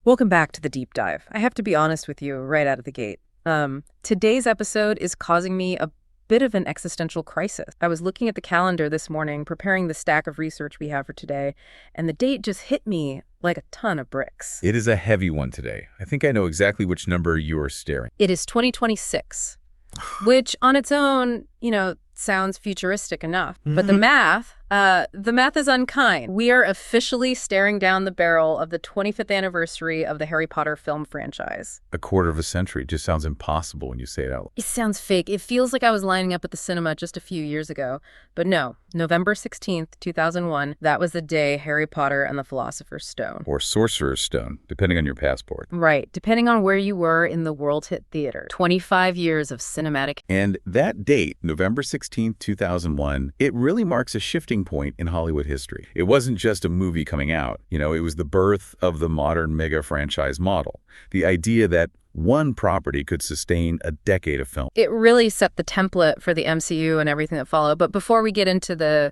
Welcome back to the deep dive. I have to be honest with you right out of the gate. Today's episode is causing me a bit of an existential crisis. I was looking at the calendar this morning, preparing the stack of research we have for today, and the date just hit me like a ton of bricks. It is a heavy one today. I think I know exactly which number you are staring. It is 2026, which on its own, sounds futuristic enough. But the math is unkind. We are officially staring down the barrel of the 25th anniversary of the Harry Potter film franchise. A quarter of a century just sounds impossible when you say it out loud. It sounds fake. It feels like I was lining up at the cinema just a few years ago. But no, November 16th, 2001, that was the day Harry Potter and the Philosopher's Stone. Or Sorcerer's Stone, depending on your passport. Right, depending on where you were in the world hit theater. 25 years of cinematic. And that date, November 16th, 2001, it really marks a shifting point in Hollywood history. It wasn't just a movie coming out. It was the birth of the modern mega franchise model. The idea that one property could sustain a decade of film. It really set the template for the MCU and everything that followed. But before we get into the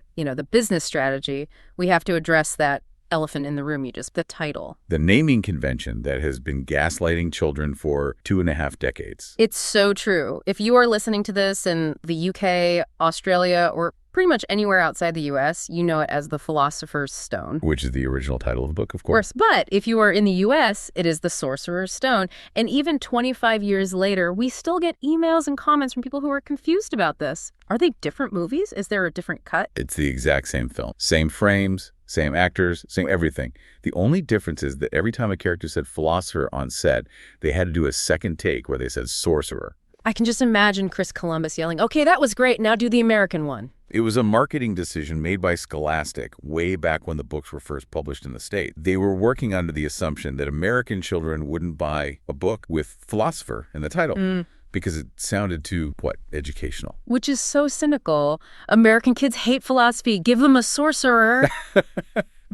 business strategy, we have to address that elephant in the room, the title. The naming convention that has been gaslighting children for 2.5 decades. It's so true. If you are listening to this in the UK, Australia, or pretty much anywhere outside the US, you know it as the Philosopher's Stone. Which is the original title of the book, of course. But if you are in the US, it is the Sorcerer's Stone. And even 25 years later, we still get emails and comments from people who are confused about this. Are they different movies? Is there a different cut? It's the exact same film. Same frames, same actors, same everything. The only difference is that every time a character said philosopher on set, they had to do a second take where they said sorcerer. I can just imagine Chris Columbus yelling, "Okay, that was great. Now do the American one." It was a marketing decision made by Scholastic way back when the books were first published in the States. They were working under the assumption that American children wouldn't buy a book with philosopher in the title. Because it sounded too, educational. Which is so cynical. American kids hate philosophy. Give them a sorcerer.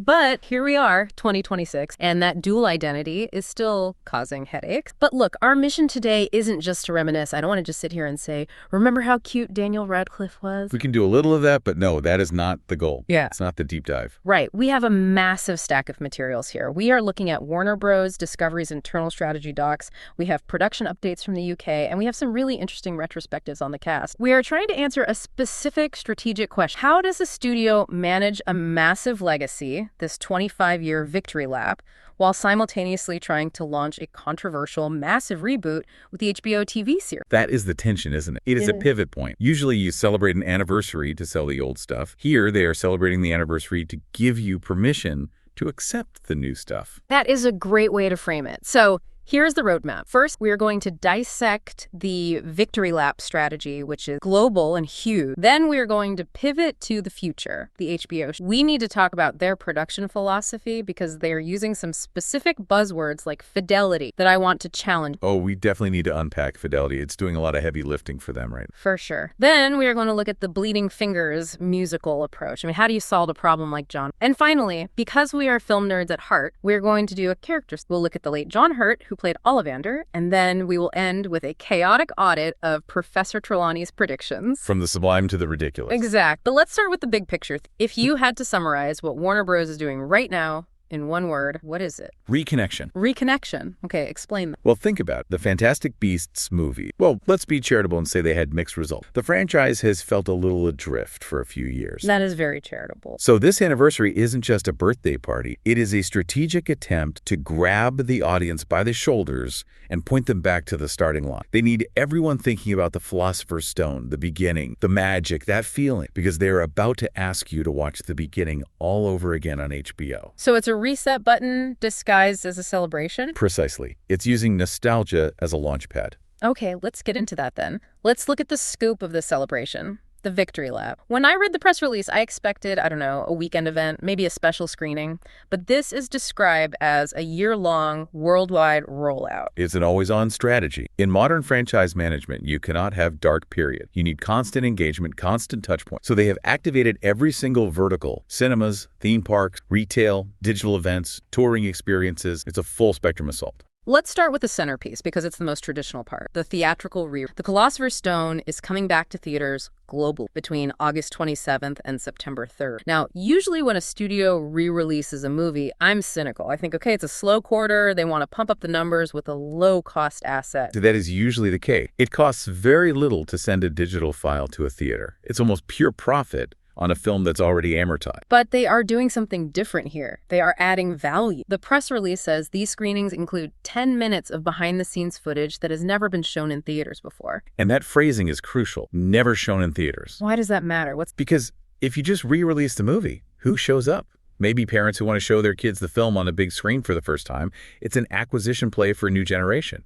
But here we are, 2026, and that dual identity is still causing headaches. But look, our mission today isn't just to reminisce. I don't want to just sit here and say, remember how cute Daniel Radcliffe was? We can do a little of that, but no, that is not the goal. Yeah. It's not the deep dive. Right. We have a massive stack of materials here. We are looking at Warner Bros. Discovery's internal strategy docs. We have production updates from the UK, and we have some really interesting retrospectives on the cast. We are trying to answer a specific strategic question. How does a studio manage a massive legacy, this 25-year victory lap, while simultaneously trying to launch a controversial, massive reboot with the HBO TV series? That is the tension, isn't it? It is a pivot point. Usually you celebrate an anniversary to sell the old stuff. Here, they are celebrating the anniversary to give you permission to accept the new stuff. That is a great way to frame it. So here's the roadmap. First, we are going to dissect the victory lap strategy, which is global and huge. Then we are going to pivot to the future, the HBO. We need to talk about their production philosophy because they are using some specific buzzwords like fidelity that I want to challenge. Oh, we definitely need to unpack fidelity. It's doing a lot of heavy lifting for them, right? For sure. Then we are going to look at the bleeding fingers musical approach. How do you solve a problem like John? And finally, because we are film nerds at heart, we're going to do a character. We'll look at the late John Hurt, who played Ollivander, and then we will end with a chaotic audit of Professor Trelawney's predictions. From the sublime to the ridiculous. Exact. But let's start with the big picture. If you had to summarize what Warner Bros. Is doing right now in one word, what is it? Reconnection. Reconnection. Okay, explain that. Well, think about it. The Fantastic Beasts movie. Well, let's be charitable and say they had mixed results. The franchise has felt a little adrift for a few years. That is very charitable. So this anniversary isn't just a birthday party. It is a strategic attempt to grab the audience by the shoulders and point them back to the starting line. They need everyone thinking about the Philosopher's Stone, the beginning, the magic, that feeling, because they're about to ask you to watch the beginning all over again on HBO. So it's a reset button disguised as a celebration? Precisely. It's using nostalgia as a launch pad. Okay, let's get into that then. Let's look at the scope of the celebration. The Victory Lap. When I read the press release, I expected, a weekend event, maybe a special screening. But this is described as a year-long worldwide rollout. It's an always-on strategy. In modern franchise management, you cannot have dark period. You need constant engagement, constant touch points. So they have activated every single vertical: cinemas, theme parks, retail, digital events, touring experiences. It's a full spectrum assault. Let's start with the centerpiece because it's the most traditional part, the theatrical The Philosopher's Stone is coming back to theaters globally between August 27th and September 3rd. Now, usually when a studio re-releases a movie, I'm cynical. I think, okay, it's a slow quarter. They want to pump up the numbers with a low-cost asset. That is usually the case. It costs very little to send a digital file to a theater. It's almost pure profit on a film that's already amortized. But they are doing something different here. They are adding value. The press release says these screenings include 10 minutes of behind-the-scenes footage that has never been shown in theaters before. And that phrasing is crucial. Never shown in theaters. Why does that matter? Because if you just re-release the movie, who shows up? Maybe parents who want to show their kids the film on a big screen for the first time. It's an acquisition play for a new generation.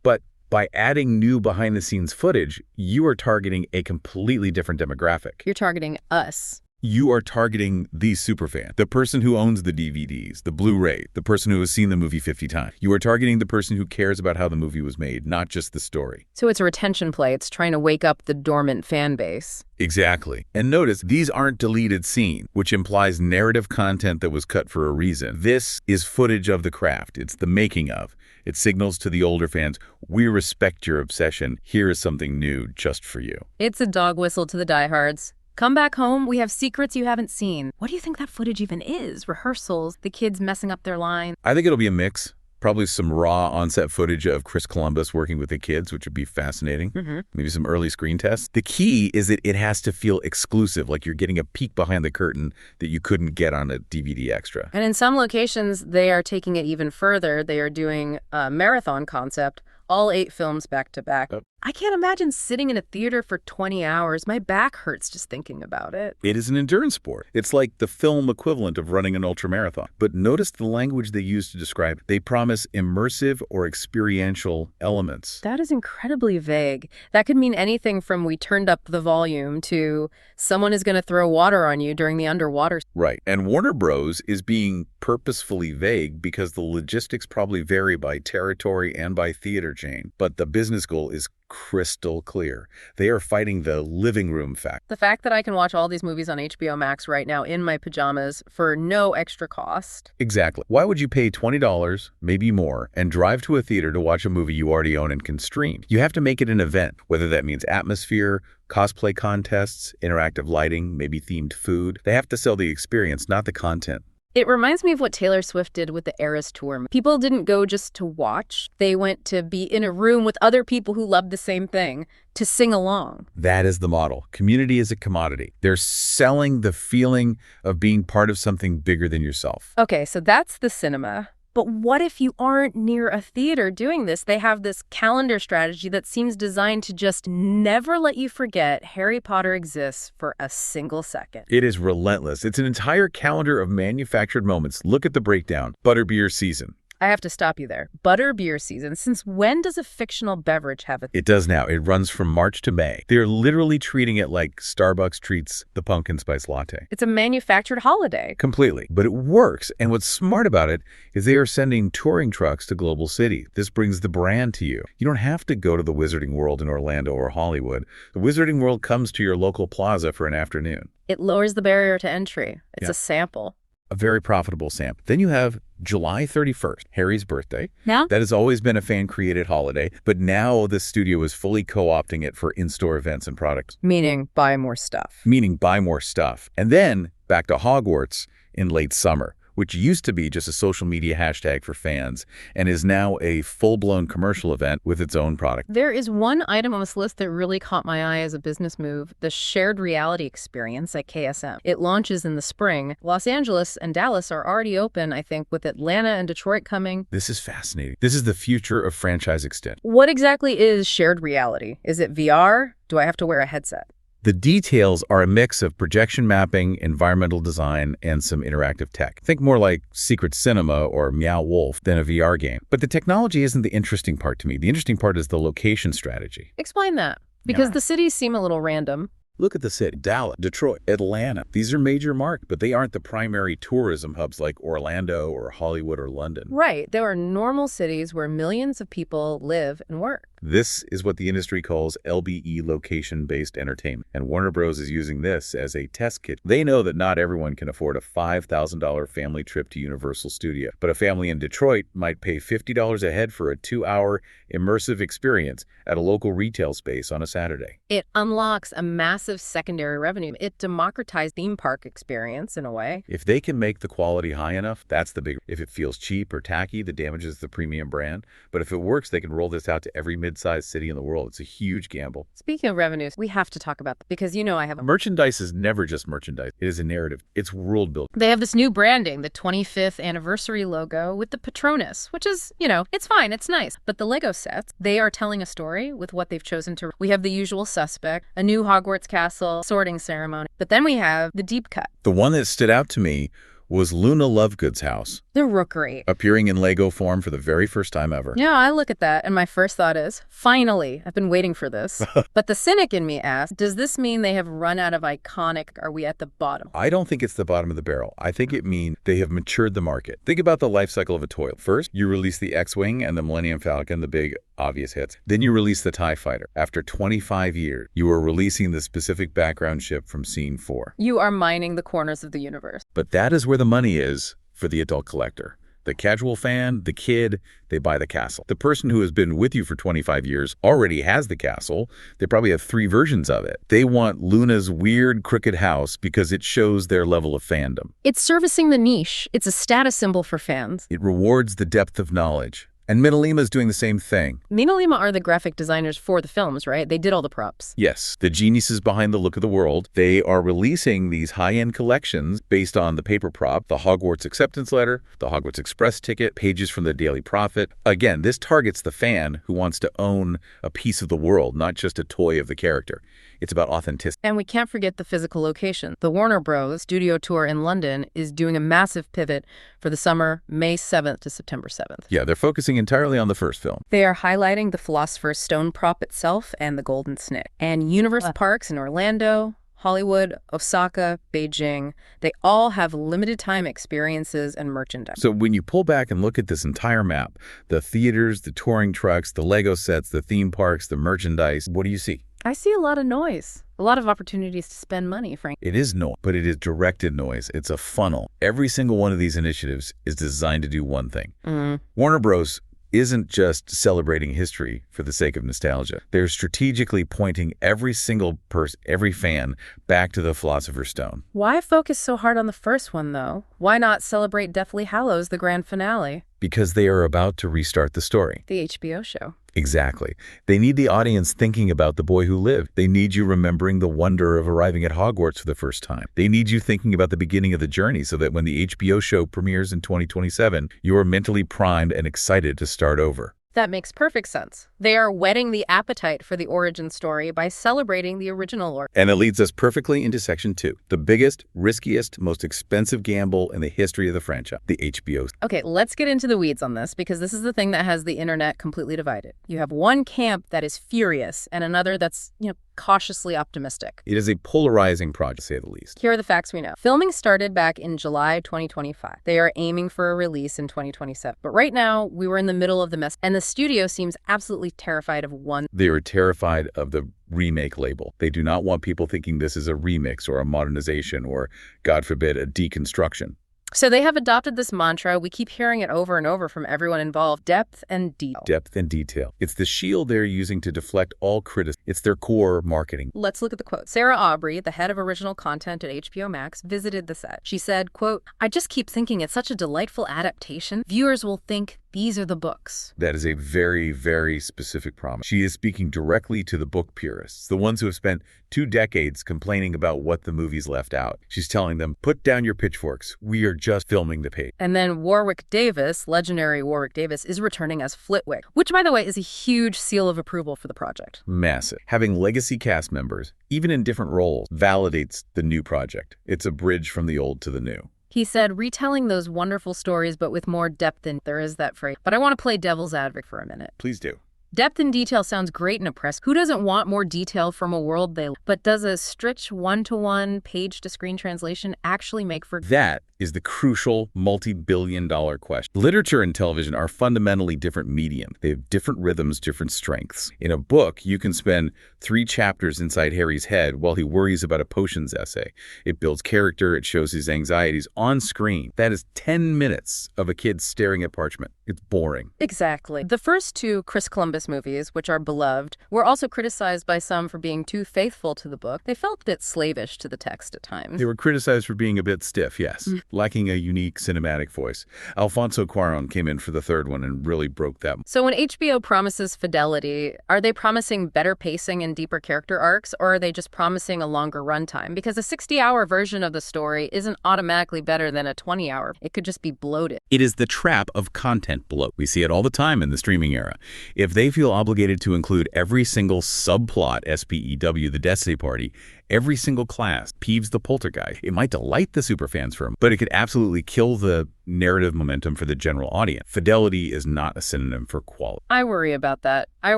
But by adding new behind-the-scenes footage, you are targeting a completely different demographic. You're targeting us. You are targeting the superfan, the person who owns the DVDs, the Blu-ray, the person who has seen the movie 50 times. You are targeting the person who cares about how the movie was made, not just the story. So it's a retention play. It's trying to wake up the dormant fan base. Exactly. And notice, these aren't deleted scenes, which implies narrative content that was cut for a reason. This is footage of the craft. It's the making of. It signals to the older fans, we respect your obsession. Here is something new just for you. It's a dog whistle to the diehards. Come back home, we have secrets you haven't seen. What do you think that footage even is? Rehearsals, the kids messing up their lines? I think it'll be a mix. Probably some raw on-set footage of Chris Columbus working with the kids, which would be fascinating. Maybe some early screen tests. The key is that it has to feel exclusive, like you're getting a peek behind the curtain that you couldn't get on a DVD extra. And in some locations, they are taking it even further. They are doing a marathon concept, all 8 films back to back. I can't imagine sitting in a theater for 20 hours. My back hurts just thinking about it. It is an endurance sport. It's like the film equivalent of running an ultramarathon. But notice the language they use to describe. They promise immersive or experiential elements. That is incredibly vague. That could mean anything from we turned up the volume to someone is going to throw water on you during the underwater. Right. And Warner Bros. Is being purposefully vague because the logistics probably vary by territory and by theater chain. But the business goal is crystal clear. They are fighting the living room fact. The fact that I can watch all these movies on HBO Max right now in my pajamas for no extra cost. Exactly. Why would you pay $20, maybe more, and drive to a theater to watch a movie you already own and can stream? You have to make it an event, whether that means atmosphere, cosplay contests, interactive lighting, maybe themed food. They have to sell the experience, not the content. It reminds me of what Taylor Swift did with the Eras Tour. People didn't go just to watch. They went to be in a room with other people who loved the same thing, to sing along. That is the model. Community is a commodity. They're selling the feeling of being part of something bigger than yourself. Okay, so that's the cinema. But what if you aren't near a theater doing this? They have this calendar strategy that seems designed to just never let you forget Harry Potter exists for a single second. It is relentless. It's an entire calendar of manufactured moments. Look at the breakdown. Butterbeer season. I have to stop you there. Butterbeer season. Since when does a fictional beverage have a... It does now. It runs from March to May. They're literally treating it like Starbucks treats the pumpkin spice latte. It's a manufactured holiday. Completely. But it works. And what's smart about it is they are sending touring trucks to global cities. This brings the brand to you. You don't have to go to the Wizarding World in Orlando or Hollywood. The Wizarding World comes to your local plaza for an afternoon. It lowers the barrier to entry. It's a sample. A very profitable sample. Then you have July 31st, Harry's birthday. Yeah. That has always been a fan-created holiday, but now the studio is fully co-opting it for in-store events and products. Meaning buy more stuff. Meaning buy more stuff. And then back to Hogwarts in late summer, which used to be just a social media hashtag for fans and is now a full-blown commercial event with its own product. There is one item on this list that really caught my eye as a business move, the shared reality experience at KSM. It launches in the spring. Los Angeles and Dallas are already open, I think, with Atlanta and Detroit coming. This is fascinating. This is the future of franchise extent. What exactly is shared reality? Is it VR? Do I have to wear a headset? The details are a mix of projection mapping, environmental design, and some interactive tech. Think more like Secret Cinema or Meow Wolf than a VR game. But the technology isn't the interesting part to me. The interesting part is the location strategy. Explain that. Because the cities seem a little random. Look at the city. Dallas, Detroit, Atlanta. These are major markets, but they aren't the primary tourism hubs like Orlando or Hollywood or London. Right. There are normal cities where millions of people live and work. This is what the industry calls LBE, location-based entertainment. And Warner Bros. Is using this as a test kit. They know that not everyone can afford a $5,000 family trip to Universal Studios, but a family in Detroit might pay $50 a head for a 2-hour immersive experience at a local retail space on a Saturday. It unlocks a massive secondary revenue. It democratized theme park experience in a way. If they can make the quality high enough, that's the big. If it feels cheap or tacky, that damages the premium brand. But if it works, they can roll this out to every mid-sized city in the world. It's a huge gamble. Speaking of revenues, we have to talk about that because I have Merchandise is never just merchandise. It is a narrative. It's world building. They have this new branding, the 25th anniversary logo with the Patronus, which is, it's fine, it's nice. But the Lego sets, they are telling a story with what they've chosen to. We have the usual suspect, a new Hogwarts castle, sorting ceremony. But then we have the deep cut. The one that stood out to me was Luna Lovegood's house, The Rookery, appearing in Lego form for the very first time ever. Yeah, I look at that, and my first thought is, finally, I've been waiting for this. But the cynic in me asks, does this mean they have run out of iconic? Are we at the bottom? I don't think it's the bottom of the barrel. I think it means they have matured the market. Think about the life cycle of a toy. First, you release the X-Wing and the Millennium Falcon, the big obvious hits. Then you release the TIE Fighter. After 25 years, you are releasing the specific background ship from Scene 4. You are mining the corners of the universe. But that is where the money is for the adult collector. The casual fan, the kid, they buy the castle. The person who has been with you for 25 years already has the castle. They probably have 3 versions of it. They want Luna's weird, crooked house because it shows their level of fandom. It's servicing the niche. It's a status symbol for fans. It rewards the depth of knowledge. And Minalima is doing the same thing. Minalima are the graphic designers for the films, right? They did all the props. Yes, the geniuses behind the look of the world. They are releasing these high-end collections based on the paper prop, the Hogwarts acceptance letter, the Hogwarts Express ticket, pages from the Daily Prophet. Again, this targets the fan who wants to own a piece of the world, not just a toy of the character. It's about authenticity. And we can't forget the physical location. The Warner Bros. Studio tour in London is doing a massive pivot for the summer, May 7th to September 7th. Yeah, they're focusing entirely on the first film. They are highlighting the Philosopher's Stone prop itself and the Golden Snake. And Universal Parks in Orlando, Hollywood, Osaka, Beijing, they all have limited time experiences and merchandise. So when you pull back and look at this entire map, the theaters, the touring trucks, the Lego sets, the theme parks, the merchandise, what do you see? I see a lot of noise, a lot of opportunities to spend money, Frank. It is noise, but it is directed noise. It's a funnel. Every single one of these initiatives is designed to do one thing. Warner Bros. Isn't just celebrating history for the sake of nostalgia. They're strategically pointing every single person, every fan, back to the Philosopher's Stone. Why focus so hard on the first one, though? Why not celebrate Deathly Hallows, the grand finale? Because they are about to restart the story. The HBO show. Exactly. They need the audience thinking about the boy who lived. They need you remembering the wonder of arriving at Hogwarts for the first time. They need you thinking about the beginning of the journey so that when the HBO show premieres in 2027, you are mentally primed and excited to start over. That makes perfect sense. They are whetting the appetite for the origin story by celebrating the original lore. And it leads us perfectly into Section 2, the biggest, riskiest, most expensive gamble in the history of the franchise, the HBO. Okay, let's get into the weeds on this because this is the thing that has the internet completely divided. You have one camp that is furious and another that's, cautiously optimistic. It is a polarizing project, to say the least. Here are the facts we know. Filming started back in July 2025. They are aiming for a release in 2027. But right now, we were in the middle of the mess, and the studio seems absolutely terrified of one. They are terrified of the remake label. They do not want people thinking this is a remix or a modernization or, God forbid, a deconstruction. So they have adopted this mantra. We keep hearing it over and over from everyone involved. Depth and detail. Depth and detail. It's the shield they're using to deflect all criticism. It's their core marketing. Let's look at the quote. Sarah Aubrey, the head of original content at HBO Max, visited the set. She said, quote, "I just keep thinking it's such a delightful adaptation. Viewers will think these are the books." That is a very, very specific promise. She is speaking directly to the book purists, the ones who have spent 2 decades complaining about what the movies left out. She's telling them, put down your pitchforks. We are just filming the page. And then Warwick Davis, legendary Warwick Davis, is returning as Flitwick, which, by the way, is a huge seal of approval for the project. Massive. Having legacy cast members, even in different roles, validates the new project. It's a bridge from the old to the new. He said, retelling those wonderful stories, but with more depth than there is that phrase. But I want to play devil's advocate for a minute. Please do. Depth and detail sounds great in a press. Who doesn't want more detail from a world they love? But does a strict one-to-one page-to-screen translation actually make for... That is the crucial multi-billion-dollar question. Literature and television are fundamentally different medium. They have different rhythms, different strengths. In a book, you can spend 3 chapters inside Harry's head while he worries about a potions essay. It builds character, it shows his anxieties on screen. That is 10 minutes of a kid staring at parchment. It's boring. Exactly. The first 2 Chris Columbus movies, which are beloved, were also criticized by some for being too faithful to the book. They felt a bit slavish to the text at times. They were criticized for being a bit stiff, yes, lacking a unique cinematic voice. Alfonso Cuarón came in for the 3rd one and really broke that. So when HBO promises fidelity, are they promising better pacing and deeper character arcs, or are they just promising a longer runtime? Because a 60-hour version of the story isn't automatically better than a 20-hour. It could just be bloated. It is the trap of content bloat. We see it all the time in the streaming era. If they feel obligated to include every single subplot, SPEW, the Destiny Party, every single class, Peeves the Poltergeist, it might delight the superfans for them, but it could absolutely kill the narrative momentum for the general audience. Fidelity is not a synonym for quality. I worry about that. I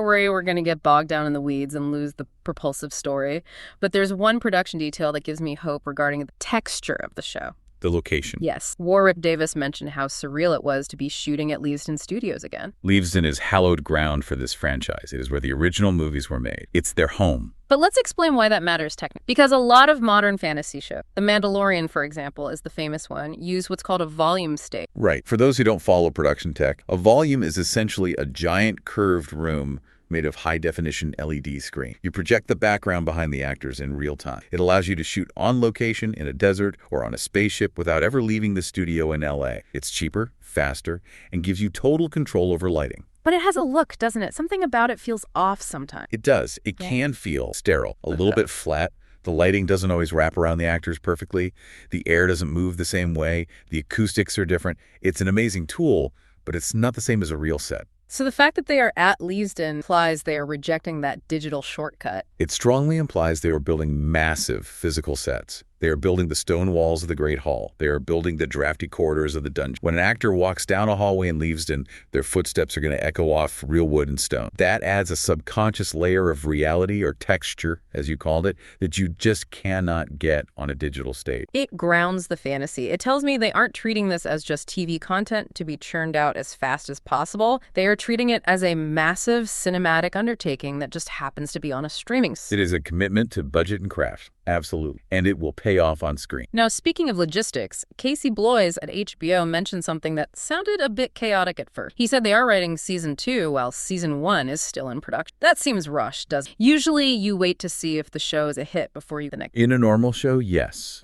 worry we're going to get bogged down in the weeds and lose the propulsive story. But there's one production detail that gives me hope regarding the texture of the show. The location. Yes. Warwick Davis mentioned how surreal it was to be shooting at Leavesden Studios again. Leavesden is hallowed ground for this franchise. It is where the original movies were made. It's their home. But let's explain why that matters technically. Because a lot of modern fantasy shows, The Mandalorian, for example, is the famous one, use what's called a volume stage. Right. For those who don't follow production tech, a volume is essentially a giant curved room made of high-definition LED screen. You project the background behind the actors in real time. It allows you to shoot on location in a desert or on a spaceship without ever leaving the studio in LA. It's cheaper, faster, and gives you total control over lighting. But it has a look, doesn't it? Something about it feels off sometimes. It does. It can feel sterile, a little bit flat. The lighting doesn't always wrap around the actors perfectly. The air doesn't move the same way. The acoustics are different. It's an amazing tool, but it's not the same as a real set. So the fact that they are at Leavesden implies they are rejecting that digital shortcut. It strongly implies they are building massive physical sets. They are building the stone walls of the Great Hall. They are building the drafty corridors of the dungeon. When an actor walks down a hallway in Leavesden, their footsteps are going to echo off real wood and stone. That adds a subconscious layer of reality, or texture, as you called it, that you just cannot get on a digital stage. It grounds the fantasy. It tells me they aren't treating this as just TV content to be churned out as fast as possible. They are treating it as a massive cinematic undertaking that just happens to be on a streaming service. It is a commitment to budget and craft. Absolutely. And it will pay off on screen. Now, speaking of logistics, Casey Bloys at HBO mentioned something that sounded a bit chaotic at first. He said they are writing season 2 while season 1 is still in production. That seems rushed, doesn't it? Usually you wait to see if the show is a hit before you the next. In a normal show, yes.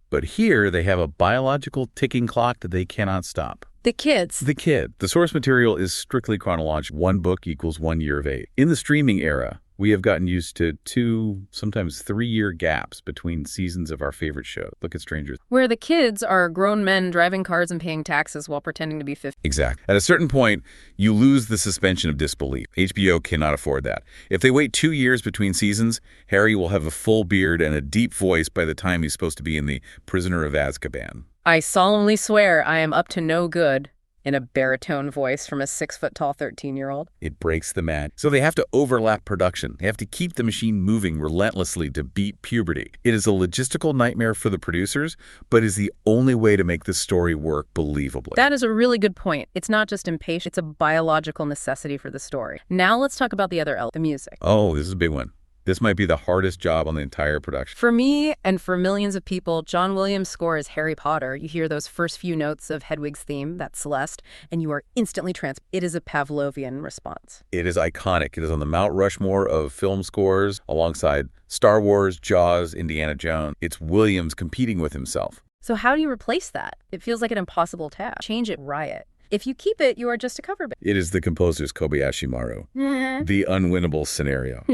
But here they have a biological ticking clock that they cannot stop. The kids. The kid. The source material is strictly chronological. 1 book equals 1 year of age. In the streaming era, we have gotten used to 2, sometimes 3-year gaps between seasons of our favorite show. Look at Stranger Things. Where the kids are grown men driving cars and paying taxes while pretending to be 50. Exactly. At a certain point, you lose the suspension of disbelief. HBO cannot afford that. If they wait 2 years between seasons, Harry will have a full beard and a deep voice by the time he's supposed to be in The Prisoner of Azkaban. I solemnly swear I am up to no good, in a baritone voice from a 6-foot-tall 13-year-old. It breaks the magic. So they have to overlap production. They have to keep the machine moving relentlessly to beat puberty. It is a logistical nightmare for the producers, but is the only way to make this story work believably. That is a really good point. It's not just impatience, it's a biological necessity for the story. Now let's talk about the other element, the music. Oh, this is a big one. This might be the hardest job on the entire production. For me, and for millions of people, John Williams' score is Harry Potter. You hear those first few notes of Hedwig's theme, that's Celeste, and you are instantly transferred. It is a Pavlovian response. It is iconic. It is on the Mount Rushmore of film scores, alongside Star Wars, Jaws, Indiana Jones. It's Williams competing with himself. So how do you replace that? It feels like an impossible task. Change it, riot. If you keep it, you are just a cover band. It is the composer's Kobayashi Maru, the unwinnable scenario.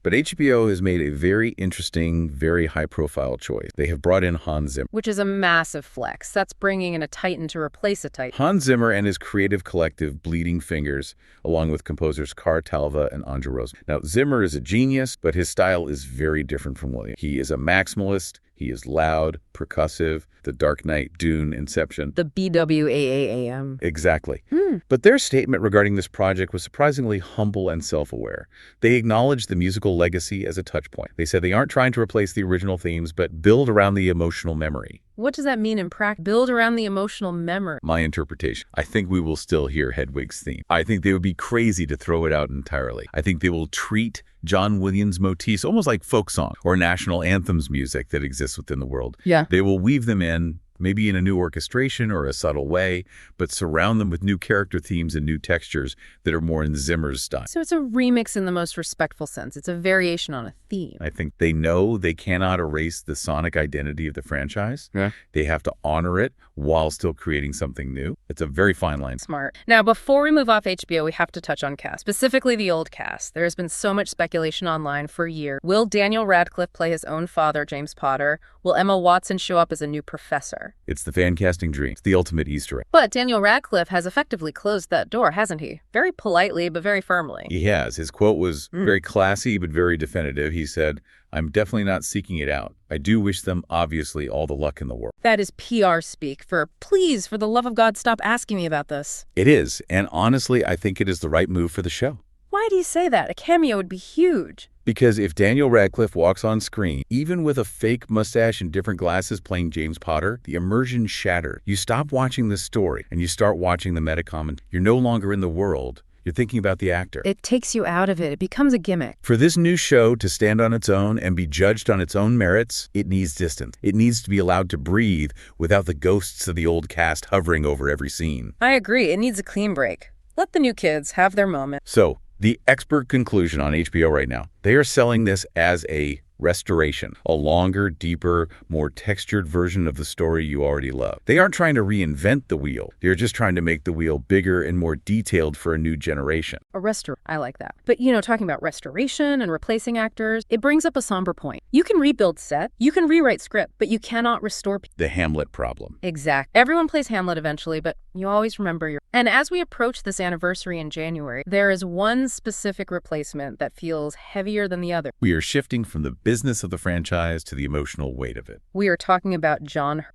But HBO has made a very interesting, very high-profile choice. They have brought in Hans Zimmer. Which is a massive flex. That's bringing in a titan to replace a titan. Hans Zimmer and his creative collective Bleeding Fingers, along with composers Kar Talva and Andra Rose. Now, Zimmer is a genius, but his style is very different from Williams. He is a maximalist. He is loud, percussive, The Dark Knight, Dune, Inception. The BWAAAM. Exactly. But their statement regarding this project was surprisingly humble and self-aware. They acknowledged the musical legacy as a touch point. They said they aren't trying to replace the original themes, but build around the emotional memory. What does that mean in practice? Build around the emotional memory. My interpretation, I think we will still hear Hedwig's theme. I think they would be crazy to throw it out entirely. I think they will treat John Williams' motifs almost like folk song or national anthems music that exists within the world. Yeah. They will weave them in, maybe in a new orchestration or a subtle way, but surround them with new character themes and new textures that are more in Zimmer's style. So it's a remix in the most respectful sense. It's a variation on a theme. I think they know they cannot erase the sonic identity of the franchise. Yeah. They have to honor it while still creating something new. It's a very fine line. Smart. Now, before we move off HBO, we have to touch on cast, specifically the old cast. There has been so much speculation online for years. Will Daniel Radcliffe play his own father, James Potter? Will Emma Watson show up as a new professor? It's the fan casting dream. It's the ultimate Easter egg. But Daniel Radcliffe has effectively closed that door, hasn't he? Very politely, but very firmly. He has. His quote was very classy, but very definitive. He said, "I'm definitely not seeking it out. I do wish them, obviously, all the luck in the world." That is PR speak for, please, for the love of God, stop asking me about this. It is. And honestly, I think it is the right move for the show. Why do you say that? A cameo would be huge. Because if Daniel Radcliffe walks on screen, even with a fake mustache and different glasses playing James Potter, the immersion shattered. You stop watching the story and you start watching the metacomment. You're no longer in the world. You're thinking about the actor. It takes you out of it. It becomes a gimmick. For this new show to stand on its own and be judged on its own merits, it needs distance. It needs to be allowed to breathe without the ghosts of the old cast hovering over every scene. I agree. It needs a clean break. Let the new kids have their moment. So, the expert conclusion on HBO right now, they are selling this as a restoration, a longer, deeper, more textured version of the story you already love. They aren't trying to reinvent the wheel. They're just trying to make the wheel bigger and more detailed for a new generation. I like that. But, talking about restoration and replacing actors, it brings up a somber point. You can rebuild set, you can rewrite script, but you cannot restore people. The Hamlet problem. Exactly. Everyone plays Hamlet eventually, but you always remember your... And as we approach this anniversary in January, there is one specific replacement that feels heavier than the other. We are shifting from the business of the franchise to the emotional weight of it. We are talking about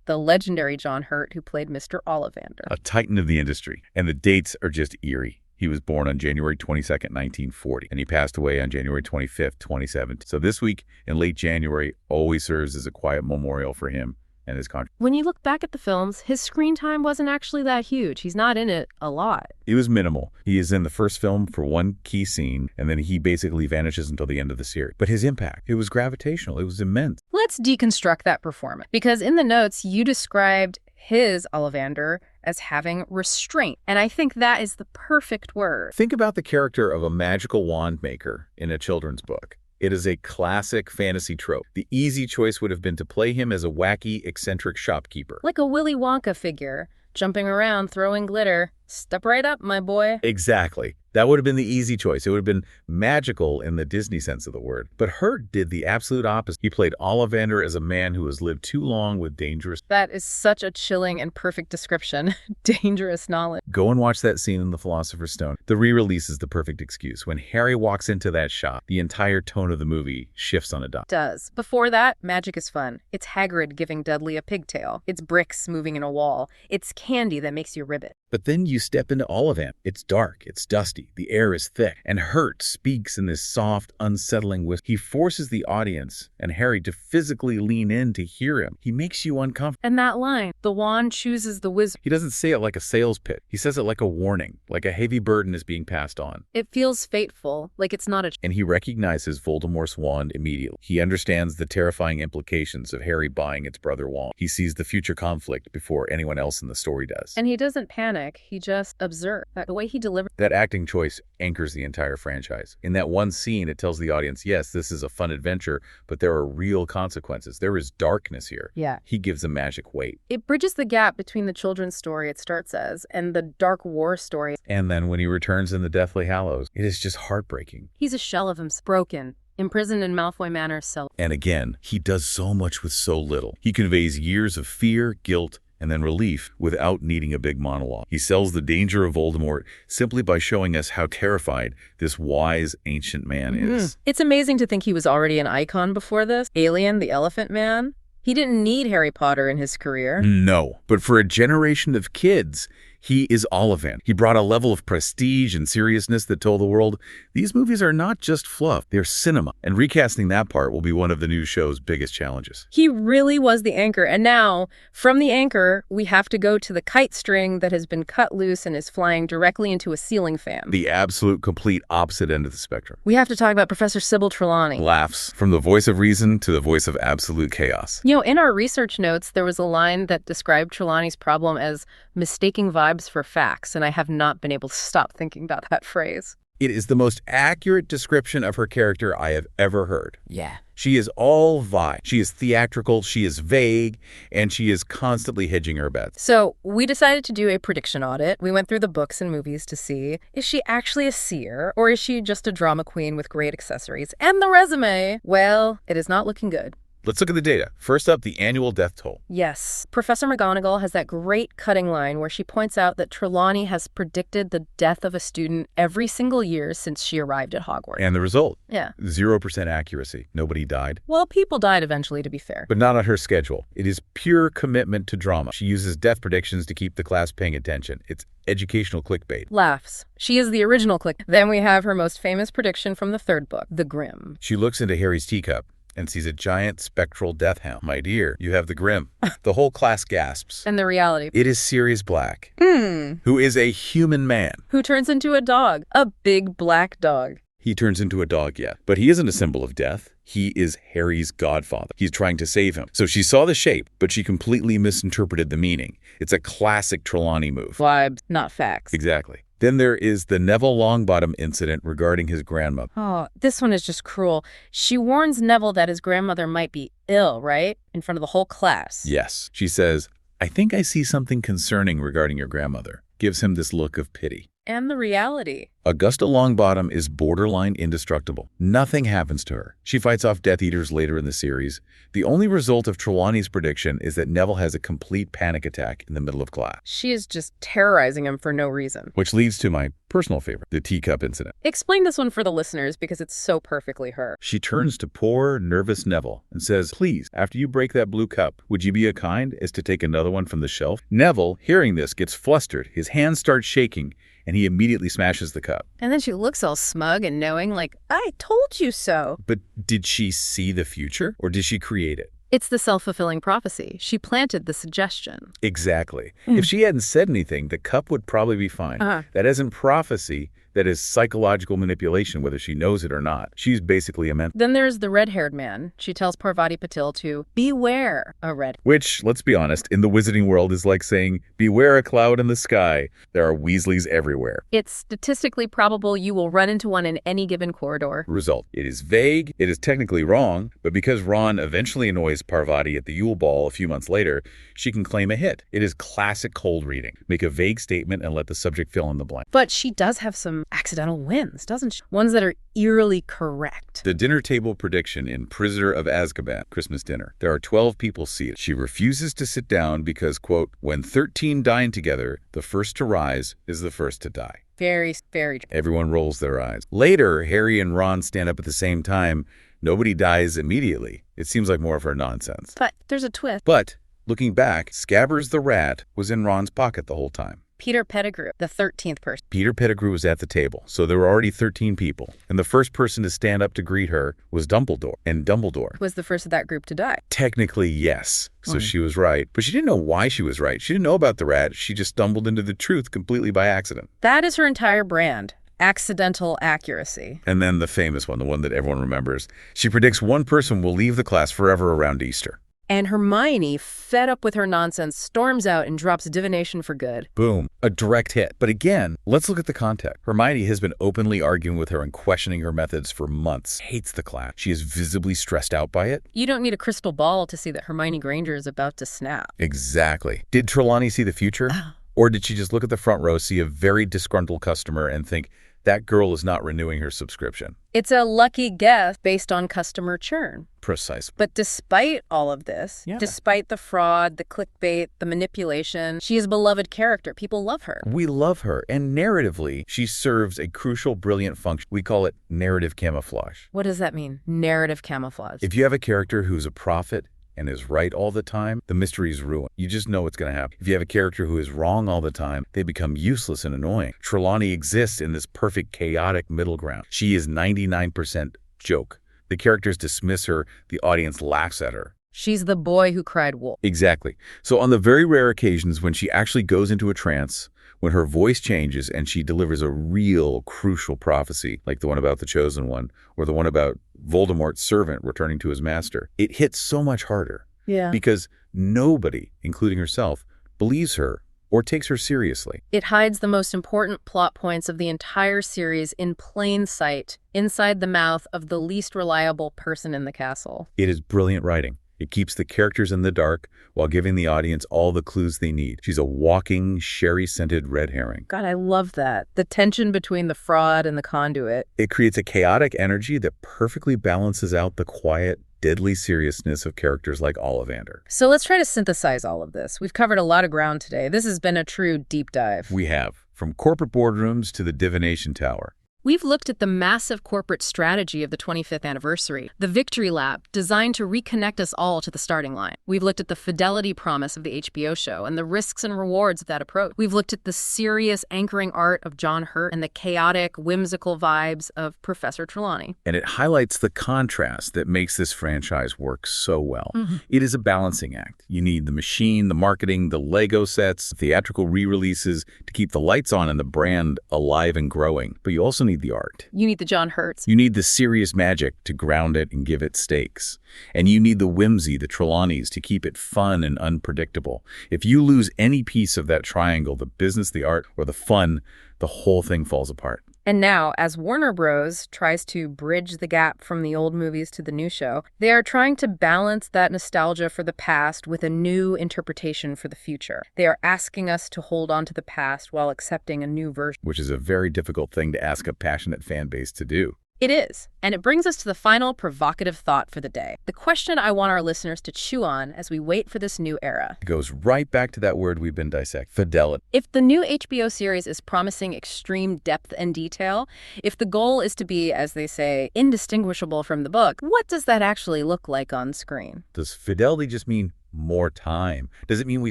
the legendary John Hurt, who played Mr. Ollivander. A titan of the industry. And the dates are just eerie. He was born on January 22nd, 1940, and he passed away on January 25th, 2017. So this week in late January always serves as a quiet memorial for him and his contribution. When you look back at the films, his screen time wasn't actually that huge. He's not in it a lot. It was minimal. He is in the first film for one key scene, and then he basically vanishes until the end of the series. But his impact, it was gravitational. It was immense. Let's deconstruct that performance, because in the notes, you described his Ollivander as having restraint. And I think that is the perfect word. Think about the character of a magical wand maker in a children's book. It is a classic fantasy trope. The easy choice would have been to play him as a wacky, eccentric shopkeeper. Like a Willy Wonka figure, jumping around, throwing glitter. Step right up, my boy. Exactly. That would have been the easy choice. It would have been magical in the Disney sense of the word. But Hurt did the absolute opposite. He played Ollivander as a man who has lived too long with dangerous... That is such a chilling and perfect description. Dangerous knowledge. Go and watch that scene in The Philosopher's Stone. The re-release is the perfect excuse. When Harry walks into that shop, the entire tone of the movie shifts on a dime. Does. Before that, magic is fun. It's Hagrid giving Dudley a pigtail. It's bricks moving in a wall. It's candy that makes you ribbit. But then you step into Ollivander. It's dark, it's dusty, the air is thick, and Hurt speaks in this soft, unsettling whisper. He forces the audience and Harry to physically lean in to hear him. He makes you uncomfortable. And that line, the wand chooses the wizard. He doesn't say it like a sales pitch. He says it like a warning, like a heavy burden is being passed on. It feels fateful, like it's not a... And he recognizes Voldemort's wand immediately. He understands the terrifying implications of Harry buying its brother wand. He sees the future conflict before anyone else in the story does. And he doesn't panic. He just observes. The way he delivers... That acting choice anchors the entire franchise. In that one scene, it tells the audience, yes, this is a fun adventure, but there are real consequences. There is darkness here. Yeah. He gives a magic weight. It bridges the gap between the children's story it starts as and the Dark War story. And then when he returns in the Deathly Hallows, it is just heartbreaking. He's a shell of himself, broken. Imprisoned in Malfoy Manor's cell. And again, he does so much with so little. He conveys years of fear, guilt, and then relief without needing a big monologue. He sells the danger of Voldemort simply by showing us how terrified this wise ancient man is. It's amazing to think he was already an icon before this. Alien, the Elephant Man. He didn't need Harry Potter in his career. No, but for a generation of kids, He is Ollivander. He brought a level of prestige and seriousness that told the world, these movies are not just fluff, they're cinema. And recasting that part will be one of the new show's biggest challenges. He really was the anchor. And now, from the anchor, we have to go to the kite string that has been cut loose and is flying directly into a ceiling fan. The absolute complete opposite end of the spectrum. We have to talk about Professor Trelawney. Laughs from the voice of reason to the voice of absolute chaos. You know, in our research notes, there was a line that described Trelawney's problem as mistaking vibes for facts, and I have not been able to stop thinking about that phrase. It is the most accurate description of her character I have ever heard. Yeah. She is all vibe. She is theatrical, she is vague, and she is constantly hedging her bets. So we decided to do a prediction audit. We went through the books and movies to see, is she actually a seer, or is she just a drama queen with great accessories? And the resume, well, it is not looking good. Let's look at the data. First up, the annual death toll. Yes. Professor McGonagall has that great cutting line where she points out that Trelawney has predicted the death of a student every single year since she arrived at Hogwarts. And the result? Yeah. 0% accuracy. Nobody died. Well, people died eventually, to be fair. But not on her schedule. It is pure commitment to drama. She uses death predictions to keep the class paying attention. It's educational clickbait. Laughs. She is the original click. Then we have her most famous prediction from the third book, The Grim. She looks into Harry's teacup and sees a giant spectral death hound. My dear, you have the Grim. The whole class gasps. And the reality. It is Sirius Black, who is a human man. Who turns into a dog. A big black dog. He turns into a dog, yeah. But he isn't a symbol of death. He is Harry's godfather. He's trying to save him. So she saw the shape, but she completely misinterpreted the meaning. It's a classic Trelawney move. Vibes, not facts. Exactly. Then there is the Neville Longbottom incident regarding his grandmother. Oh, this one is just cruel. She warns Neville that his grandmother might be ill, right? In front of the whole class. Yes. She says, I think I see something concerning regarding your grandmother. Gives him this look of pity. And the reality. Augusta Longbottom is borderline indestructible. Nothing happens to her. She fights off Death Eaters later in the series. The only result of Trelawney's prediction is that Neville has a complete panic attack in the middle of class. She is just terrorizing him for no reason. Which leads to my personal favorite, the teacup incident. Explain this one for the listeners because it's so perfectly her. She turns to poor, nervous Neville and says, please, after you break that blue cup, would you be so kind as to take another one from the shelf? Neville, hearing this, gets flustered. His hands start shaking, and he immediately smashes the cup. And then she looks all smug and knowing, like, I told you so. But did she see the future, or did she create it? It's the self-fulfilling prophecy. She planted the suggestion. Exactly. If she hadn't said anything, the cup would probably be fine. That isn't prophecy. That is psychological manipulation, whether she knows it or not. She's basically a mentor. Then there's the red-haired man. She tells Parvati Patil to beware a red. Which, let's be honest, in the wizarding world is like saying, beware a cloud in the sky. There are Weasleys everywhere. It's statistically probable you will run into one in any given corridor. Result. It is vague, it is technically wrong, but because Ron eventually annoys Parvati at the Yule Ball a few months later, she can claim a hit. It is classic cold reading. Make a vague statement and let the subject fill in the blank. But she does have some accidental wins, doesn't she? Ones that are eerily correct. The dinner table prediction in Prisoner of Azkaban, Christmas dinner. There are 12 people seated. She refuses to sit down because, quote, when 13 dine together, the first to rise is the first to die. Very, very true. Everyone rolls their eyes. Later, Harry and Ron stand up at the same time. Nobody dies immediately. It seems like more of her nonsense. But there's a twist. But, looking back, Scabbers the rat was in Ron's pocket the whole time. Peter Pettigrew, the 13th person. Peter Pettigrew was at the table, so there were already 13 people. And the first person to stand up to greet her was Dumbledore. And Dumbledore Was the first of that group to die. technically, yes. So she was right. But she didn't know why she was right. She didn't know about the rat. She just stumbled into the truth completely by accident. That is her entire brand. Accidental accuracy. And then the famous one, the one that everyone remembers. She predicts one person will leave the class forever around Easter. And Hermione, fed up with her nonsense, storms out and drops divination for good. Boom. A direct hit. But again, let's look at the context. Hermione has been openly arguing with her and questioning her methods for months. Hates the class. She is visibly stressed out by it. You don't need a crystal ball to see that Hermione Granger is about to snap. Exactly. Did Trelawney see the future? Or did she just look at the front row, see a very disgruntled customer, and think, that girl is not renewing her subscription? It's a lucky guess based on customer churn. Precisely. But despite all of this, despite the fraud, the clickbait, the manipulation, she is a beloved character. People love her. We love her, and narratively, she serves a crucial, brilliant function. We call it narrative camouflage. What does that mean? Narrative camouflage. If you have a character who's a prophet and is right all the time, the mystery is ruined. You just know what's going to happen. If you have a character who is wrong all the time, they become useless and annoying. Trelawney exists in this perfect chaotic middle ground. She is 99% joke. The characters dismiss her, the audience laughs at her. She's the boy who cried wolf. Exactly. So on the very rare occasions when she actually goes into a trance, when her voice changes and she delivers a real crucial prophecy, like the one about the Chosen One, or the one about Voldemort's servant returning to his master, it hits so much harder. Yeah. Because nobody, including herself, believes her or takes her seriously. It hides the most important plot points of the entire series in plain sight, inside the mouth of the least reliable person in the castle. It is brilliant writing. It keeps the characters in the dark while giving the audience all the clues they need. She's a walking, sherry-scented red herring. God, I love that. The tension between the fraud and the conduit. It creates a chaotic energy that perfectly balances out the quiet, deadly seriousness of characters like Ollivander. So let's try to synthesize all of this. We've covered a lot of ground today. This has been a true deep dive. We have, from corporate boardrooms to the divination tower. We've looked at the massive corporate strategy of the 25th anniversary, the Victory Lap, designed to reconnect us all to the starting line. We've looked at the fidelity promise of the HBO show and the risks and rewards of that approach. We've looked at the serious anchoring art of John Hurt and the chaotic, whimsical vibes of Professor Trelawney. And it highlights the contrast that makes this franchise work so well. It is a balancing act. You need the machine, the marketing, the Lego sets, theatrical re-releases to keep the lights on and the brand alive and growing. But you also need the art. You need the John Hurts. You need the serious magic to ground it and give it stakes. And you need the whimsy, the Trelawneys, to keep it fun and unpredictable. If you lose any piece of that triangle, the business, the art, or the fun, the whole thing falls apart. And now, as Warner Bros. Tries to bridge the gap from the old movies to the new show, they are trying to balance that nostalgia for the past with a new interpretation for the future. They are asking us to hold on to the past while accepting a new version. Which is a very difficult thing to ask a passionate fan base to do. It is. And it brings us to the final provocative thought for the day. The question I want our listeners to chew on as we wait for this new era. It goes right back to that word we've been dissecting, fidelity. If the new HBO series is promising extreme depth and detail, if the goal is to be, as they say, indistinguishable from the book, what does that actually look like on screen? Does fidelity just mean more time? Does it mean we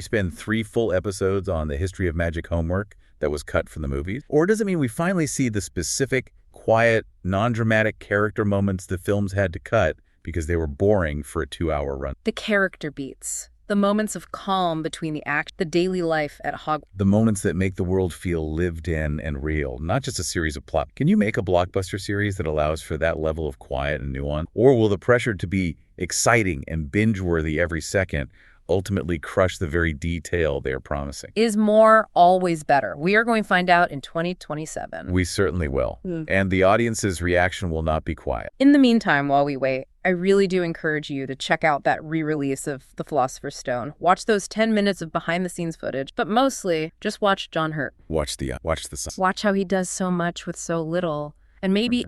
spend 3 full episodes on the history of magic homework that was cut from the movies? Or does it mean we finally see the specific, quiet, non-dramatic character moments the films had to cut because they were boring for a 2-hour run? The character beats. The moments of calm between the act, the daily life at Hogwarts. The moments that make the world feel lived in and real, not just a series of plot. Can you make a blockbuster series that allows for that level of quiet and nuance? Or will the pressure to be exciting and binge-worthy every second ultimately crush the very detail they are promising? Is more always better? We are going to find out in 2027. We certainly will. And the audience's reaction will not be quiet. In the meantime, while we wait, I really do encourage you to check out that re-release of The Philosopher's Stone. Watch those 10 minutes of behind-the-scenes footage, but mostly just watch John Hurt. Watch the sun. Watch how he does so much with so little. And maybe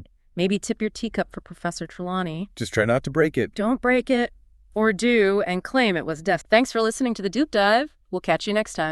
tip your teacup for Professor Trelawney. Just try not to break it. Don't break it. Or do and claim it was death. Thanks for listening to The Deep Dive. We'll catch you next time.